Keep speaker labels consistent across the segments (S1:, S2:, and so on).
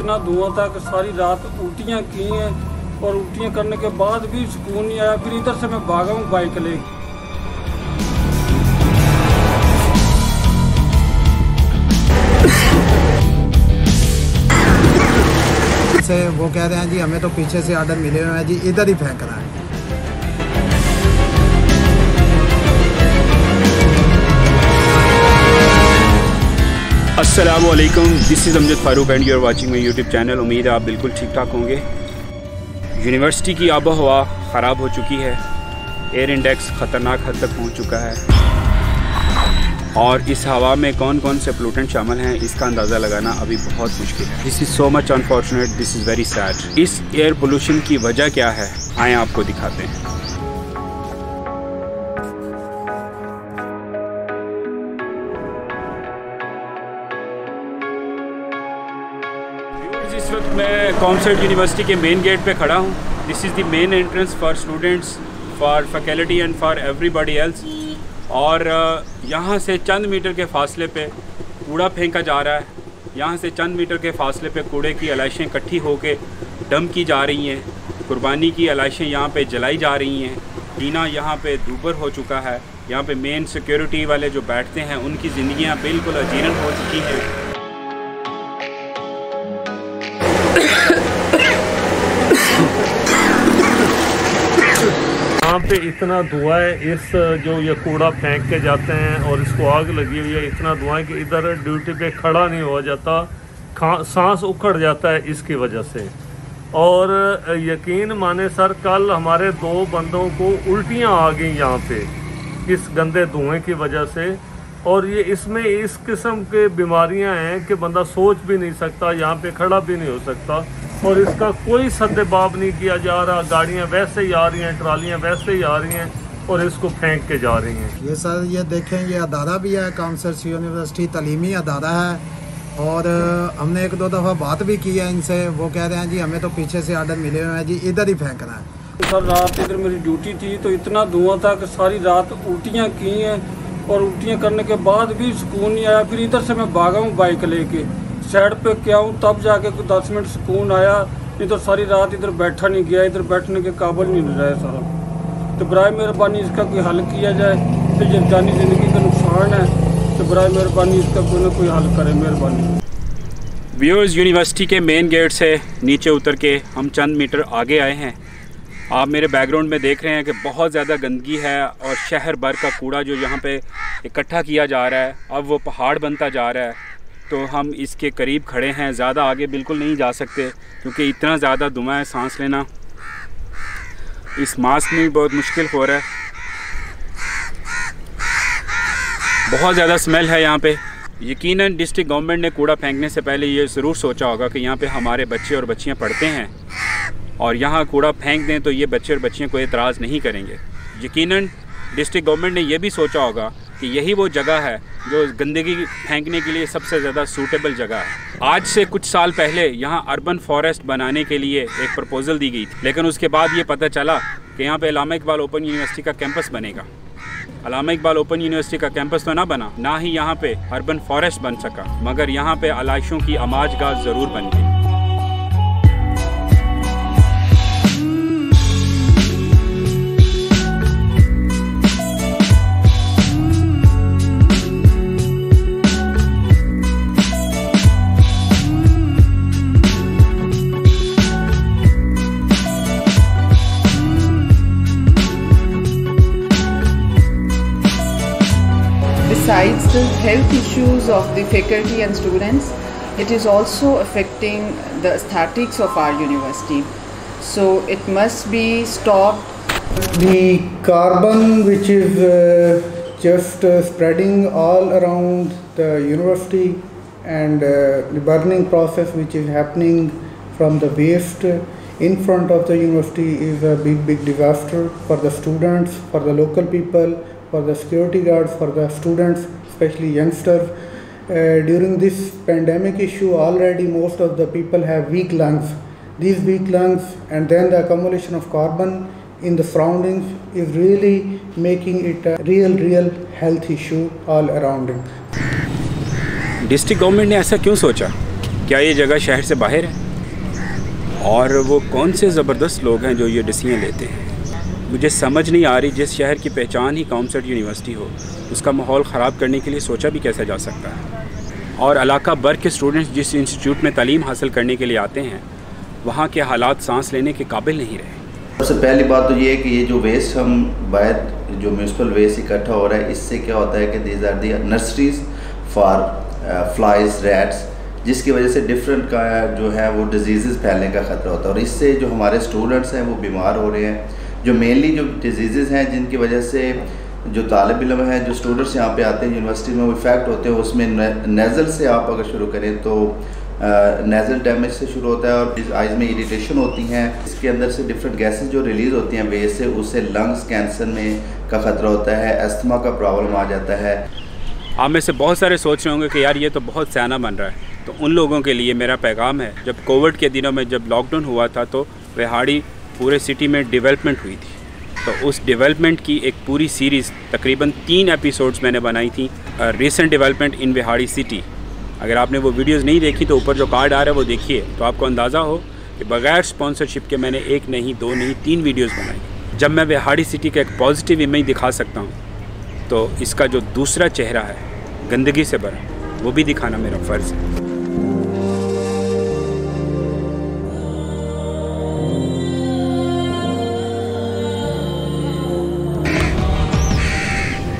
S1: इतना धुआं था कि सारी रात उल्टियाँ की हैं और उल्टियाँ करने के बाद भी सुकून नहीं आया। फिर इधर से मैं भागा हूँ बाइक ले।
S2: से वो कह रहे हैं जी हमें तो पीछे से ऑर्डर मिले हुए हैं जी, इधर ही फेंक रहा है।
S3: अस्सलामु अलैकुम, this is Amjad Farooq and you are watching my YouTube channel. उम्मीद है आप बिल्कुल ठीक ठाक होंगे। यूनिवर्सिटी की आबो हवा ख़राब हो चुकी है, एयर इंडेक्स ख़तरनाक हद तक पहुंच चुका है और इस हवा में कौन कौन से पोल्यूटेंट शामिल हैं इसका अंदाज़ा लगाना अभी बहुत मुश्किल है। This is so much unfortunate, this is very sad. इस एयर पोल्यूशन की वजह क्या है, आए आपको दिखाते हैं। इस वक्त मैं कॉमर्स यूनिवर्सिटी के मेन गेट पे खड़ा हूँ। This is the main entrance for students, for faculty and for everybody else. और यहाँ से चंद मीटर के फासले पे कूड़ा फेंका जा रहा है। यहाँ से चंद मीटर के फासले पे कूड़े की आलाइशें इकट्ठी होके डंप की जा रही हैं। कुर्बानी की आलाइशें यहाँ पे जलाई जा रही हैं। जीना यहाँ पे दूभर हो चुका है। यहाँ पे मेन सिक्योरिटी वाले जो बैठते हैं उनकी ज़िंदगियाँ बिल्कुल अजीरन हो चुकी हैं।
S4: यहाँ पे इतना धुआं है, इस जो ये कूड़ा फेंक के जाते हैं और इसको आग लगी हुई है, इतना धुआं है कि इधर ड्यूटी पे खड़ा नहीं हो जाता, सांस उखड़ जाता है इसकी वजह से। और यकीन माने सर, कल हमारे 2 बंदों को उल्टियाँ आ गई यहाँ पे इस गंदे धुएं की वजह से। और ये इसमें इस किस्म के बीमारियाँ हैं कि बंदा सोच भी नहीं सकता, यहाँ पे खड़ा भी नहीं हो सकता और इसका कोई सद्देबाब नहीं किया जा रहा। गाड़ियाँ वैसे ही आ रही हैं, ट्रालियाँ वैसे ही आ रही हैं और इसको फेंक के जा रही हैं।
S2: ये सर ये देखें, ये अदारा भी है, कॉमर्स यूनिवर्सिटी तालीमी अदारा है और हमने 1-2 दफ़ा बात भी की है इनसे। वो कह रहे हैं जी हमें तो पीछे से ऑर्डर मिले हुए हैं जी, इधर ही फेंक रहा है।
S1: सर रात इधर मेरी ड्यूटी थी तो इतना धुआं था कि सारी रात उल्टियाँ की हैं और उल्टियाँ करने के बाद भी सुकून नहीं आया। फिर इधर से मैं भागा हूँ बाइक लेके, साइड पे क्या हूँ, तब जाके कुछ 10 मिनट सुकून आया। नहीं तो सारी रात इधर बैठा नहीं गया, इधर बैठने के काबिल नहीं रहा है सारा। तो बराए मेहरबानी इसका कोई हल किया जाए। तो ये जानी ज़िंदगी का नुकसान है, तो बराए मेहरबानी इसका कोई ना कोई हल करे, मेहरबानी।
S3: व्यूअर्स, यूनिवर्सिटी के मेन गेट से नीचे उतर के हम चंद मीटर आगे आए हैं। आप मेरे बैकग्राउंड में देख रहे हैं कि बहुत ज़्यादा गंदगी है और शहर भर का कूड़ा जो यहाँ पे इकट्ठा किया जा रहा है, अब वो पहाड़ बनता जा रहा है। तो हम इसके करीब खड़े हैं, ज़्यादा आगे बिल्कुल नहीं जा सकते क्योंकि इतना ज़्यादा धुआं है, सांस लेना इस मास्क में भी बहुत मुश्किल हो रहा है। बहुत ज़्यादा स्मेल है यहाँ पे। यकीनन डिस्ट्रिक्ट गवर्नमेंट ने कूड़ा फेंकने से पहले ये ज़रूर सोचा होगा कि यहाँ पे हमारे बच्चे और बच्चियाँ पढ़ते हैं और यहाँ कूड़ा फेंक दें तो ये बच्चे और बच्चियाँ कोई एतराज़ नहीं करेंगे। यकीनन डिस्ट्रिक्ट गवर्नमेंट ने यह भी सोचा होगा कि यही वो जगह है जो गंदगी फेंकने के लिए सबसे ज़्यादा सूटेबल जगह है। आज से कुछ साल पहले यहाँ अर्बन फॉरेस्ट बनाने के लिए एक प्रपोज़ल दी गई थी, लेकिन उसके बाद ये पता चला कि यहाँ पे अल्लामा इकबाल ओपन यूनिवर्सिटी का कैंपस बनेगा। अल्लामा इकबाल ओपन यूनिवर्सिटी का कैंपस तो ना बना, ना ही यहाँ पे अर्बन फॉरेस्ट बन सका, मगर यहाँ पे आलाइशों की आमाजगाह ज़रूर बन गई।
S5: Besides the health issues of the faculty and students, it is also affecting the aesthetics of our university. So it must be stopped.
S6: The carbon which is just spreading all around the university and the burning process which is happening from the waste in front of the university is a big disaster for the students, for the local people, for the security guards, for the students, especially youngsters. During this pandemic issue, already most of the people have weak lungs. These weak lungs and then the accumulation of carbon in the surroundings is really making it a real health issue all around it.
S3: District government ने ऐसा क्यों सोचा? क्या ये जगह शहर से बाहर है? और वो कौन से ज़बरदस्त लोग हैं जो ये डिसीजन लेते हैं? मुझे समझ नहीं आ रही, जिस शहर की पहचान ही कॉमसर्ट यूनिवर्सिटी हो, उसका माहौल ख़राब करने के लिए सोचा भी कैसे जा सकता है? और इलाका भर के स्टूडेंट्स जिस इंस्टीट्यूट में तालीम हासिल करने के लिए आते हैं, वहाँ के हालात सांस लेने के काबिल नहीं रहे।
S7: सबसे पहली बात तो ये है कि ये जो वेस्ट हम बाहर जो म्यूनसिपल वेस्ट इकट्ठा हो रहा है, इससे क्या होता है कि these are the nurseries for flies, rats, जिसकी वजह से डिफरेंट का जो है वो डिजीज़ फैलने का ख़तरा होता है। और इससे जो हमारे स्टूडेंट्स हैं वो बीमार हो रहे हैं। जो मेनली जो डिजीज़ हैं जिनकी वजह से जो तालिब इल्म हैं, जो स्टूडेंट्स यहाँ पे आते हैं यूनिवर्सिटी में, वो इफेक्ट होते हैं, उसमें नेज़ल से आप अगर शुरू करें तो नेज़ल डैमेज से शुरू होता है और आइज़ में इरिटेशन होती हैं। इसके अंदर से डिफरेंट गैसेस जो रिलीज़ होती हैं वेस्ट से, उससे लंग्स कैंसर में का ख़तरा होता है, अस्थमा का प्रॉब्लम आ जाता है।
S3: आप में से बहुत सारे सोच रहे होंगे कि यार ये तो बहुत सयाना बन रहा है। तो उन लोगों के लिए मेरा पैगाम है, जब कोविड के दिनों में जब लॉकडाउन हुआ था तो विहाड़ी पूरे सिटी में डेवलपमेंट हुई थी। तो उस डेवलपमेंट की एक पूरी सीरीज़ तकरीबन 3 एपिसोड्स मैंने बनाई थी, recent development in Vehari city. अगर आपने वो वीडियोस नहीं देखी तो ऊपर जो कार्ड आ रहा है वो देखिए, तो आपको अंदाज़ा हो कि बगैर स्पॉन्सरशिप के मैंने 1 नहीं 2 नहीं 3 वीडियोस बनाई। जब मैं विहाड़ी सिटी का एक पॉजिटिव इमेज दिखा सकता हूँ, तो इसका जो दूसरा चेहरा है गंदगी से भरा, वो भी दिखाना मेरा फ़र्ज़ है।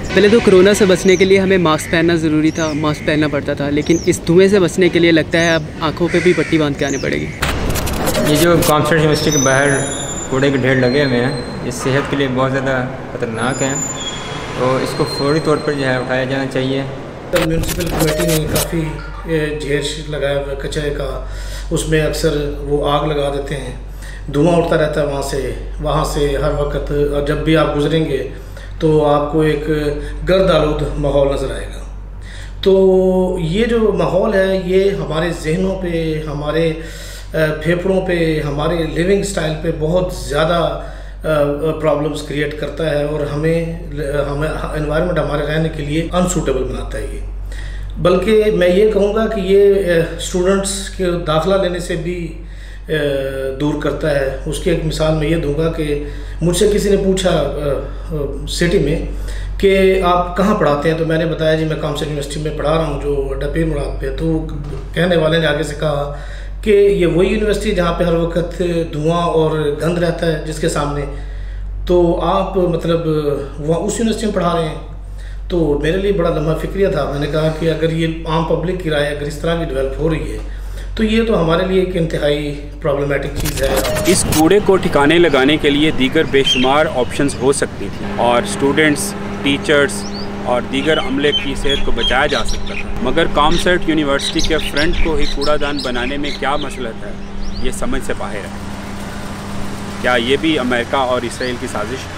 S8: पहले तो कोरोना से बचने के लिए हमें मास्क पहनना ज़रूरी था, मास्क पहनना पड़ता था, लेकिन इस धुएं से बचने के लिए लगता है अब आँखों पे भी पट्टी बांध के आनी पड़ेगी।
S9: ये जो कॉमसर्ट यूनिवर्सिटी के बाहर कूड़े के ढेर लगे हुए हैं, ये सेहत के लिए बहुत ज़्यादा ख़तरनाक हैं, तो इसको फौरी तौर पर जो है उठाया जाना चाहिए।
S10: तो म्यूनसिपल कमेटी ने काफ़ी ढेर लगाया हुआ कचरे का, उसमें अक्सर वो आग लगा देते हैं, धुआं उठता रहता है वहाँ से हर वक्त। और जब भी आप गुजरेंगे तो आपको एक गर्द आलूद माहौल नज़र आएगा। तो ये जो माहौल है ये हमारे जहनों पे, हमारे फेफड़ों पे, हमारे लिविंग स्टाइल पे बहुत ज़्यादा प्रॉब्लम्स क्रिएट करता है और हमें एनवायरनमेंट हमारे रहने के लिए अनसूटेबल बनाता है ये। बल्कि मैं ये कहूँगा कि ये स्टूडेंट्स के दाखिला लेने से भी दूर करता है। उसकी एक मिसाल मैं ये दूंगा कि मुझसे किसी ने पूछा सिटी में कि आप कहाँ पढ़ाते हैं, तो मैंने बताया जी मैं कॉमसर्ट यूनिवर्सिटी में पढ़ा रहा हूँ जो अड्डा पीर मुराद पे। तो कहने वाले ने आगे से कहा कि ये वही यूनिवर्सिटी जहाँ पे हर वक्त धुआं और गंद रहता है जिसके सामने, तो आप मतलब वहाँ उस यूनिवर्सिटी में पढ़ा रहे हैं। तो मेरे लिए बड़ा लम्हा फिक्रिया था। मैंने कहा कि अगर ये आम पब्लिक की राय अगर इस तरह की डेवलप हो रही है तो ये तो हमारे लिए एक इंतहाई प्रॉब्लमेटिक चीज़ है।
S3: इस कूड़े को ठिकाने लगाने के लिए दीगर बेशुमार ऑप्शंस हो सकती थी और स्टूडेंट्स, टीचर्स और दीगर अमले की सेहत को बचाया जा सकता था, मगर कॉमसर्ट यूनिवर्सिटी के फ्रंट को ही कूड़ादान बनाने में क्या मसलहत है, ये समझ से बाहर है। क्या ये भी अमेरिका और इसराइल की साजिश?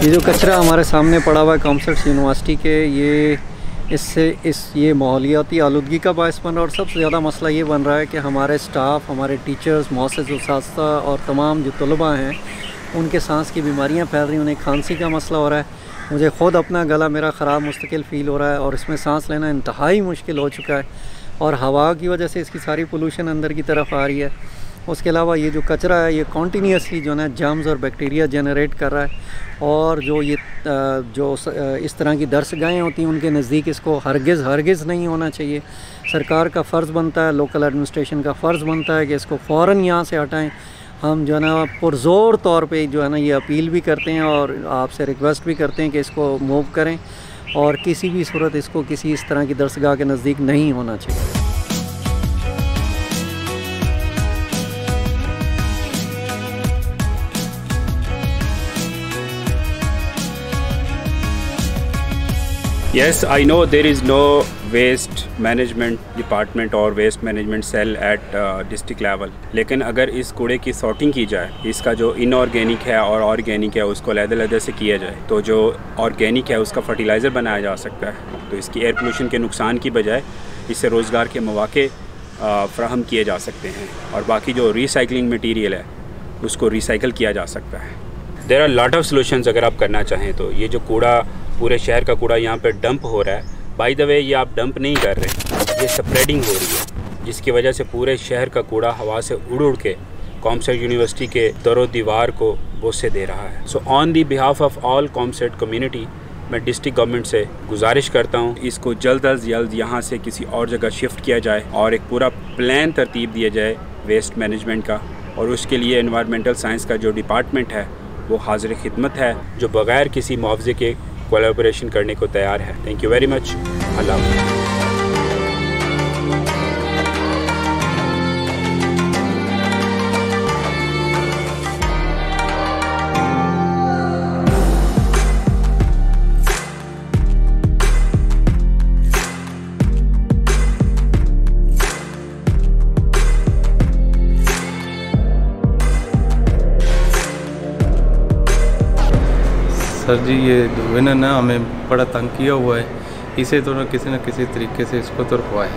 S11: ये जो कचरा हमारे सामने पड़ा हुआ है कॉमसर्ट यूनिवर्सिटी के, ये माहौलियाती आलूदगी का बायस बन रहा है। और सबसे ज़्यादा मसला ये बन रहा है कि हमारे स्टाफ, हमारे टीचर्स, मौसस उस्ताद और तमाम जो तलबा हैं उनके सांस की बीमारियां फैल रही हैं, उन्हें खांसी का मसला हो रहा है। मुझे ख़ुद अपना गला मेरा ख़राब मुस्तकिल फ़ील हो रहा है और इसमें सांस लेना इंतहाई मुश्किल हो चुका है और हवा की वजह से इसकी सारी पोल्यूशन अंदर की तरफ आ रही है। उसके अलावा ये जो कचरा है ये कॉन्टीन्यूसली जो है जर्म्स और बैक्टीरिया जनरेट कर रहा है और जो इस तरह की दरसगाहें होती हैं उनके नज़दीक इसको हरगिज़ नहीं होना चाहिए। सरकार का फ़र्ज़ बनता है, लोकल एडमिनिस्ट्रेशन का फ़र्ज़ बनता है कि इसको फ़ौरन यहाँ से हटाएं। हम जो है ना पुरज़ोर तौर पे जो है ना ये अपील भी करते हैं और आपसे रिक्वेस्ट भी करते हैं कि इसको मूव करें और किसी भी सूरत इसको किसी इस तरह की दरसगाह के नज़दीक नहीं होना चाहिए।
S3: Yes, I know there is no waste management department और waste management cell at district level, लेकिन अगर इस कूड़े की सॉर्टिंग की जाए, इसका जो इनऑर्गेनिक है और ऑर्गेनिक है उसको अलग-अलग से किया जाए, तो जो ऑर्गेनिक है उसका फर्टिलाइज़र बनाया जा सकता है। तो इसकी एयर पोल्यूशन के नुकसान की बजाय इससे रोज़गार के मौके फ़राहम किए जा सकते हैं और बाकी जो रिसाइकलिंग मटीरियल है उसको रिसाइकल किया जा सकता है। There are lot of solutions अगर आप करना चाहें तो। ये जो कूड़ा, पूरे शहर का कूड़ा यहाँ पे डंप हो रहा है, बाय द वे ये आप डंप नहीं कर रहे, ये स्प्रेडिंग हो रही है। जिसकी वजह से पूरे शहर का कूड़ा हवा से उड़ उड़ के कॉमसेट यूनिवर्सिटी के दरो दीवार को बोसे दे रहा है। So on the behalf of all COMSATS community मैं डिस्ट्रिक्ट गवर्नमेंट से गुजारिश करता हूँ इसको जल्द अज जल्द यहाँ से किसी और जगह शिफ्ट किया जाए और एक पूरा प्लान तरतीब दिया जाए वेस्ट मैनेजमेंट का, और उसके लिए एनवायरमेंटल साइंस का जो डिपार्टमेंट है वो हाजिर खिदमत है, जो बग़ैर किसी मुआवजे के कोलैबोरेशन करने को तैयार है। Thank you very much. अल्लाह हाफ़िज़।
S12: सर जी, ये धुएं ने ना हमें बड़ा तंग किया हुआ है, इसे तो किसी न किसी तरीके से इसको तो रुकवाएं।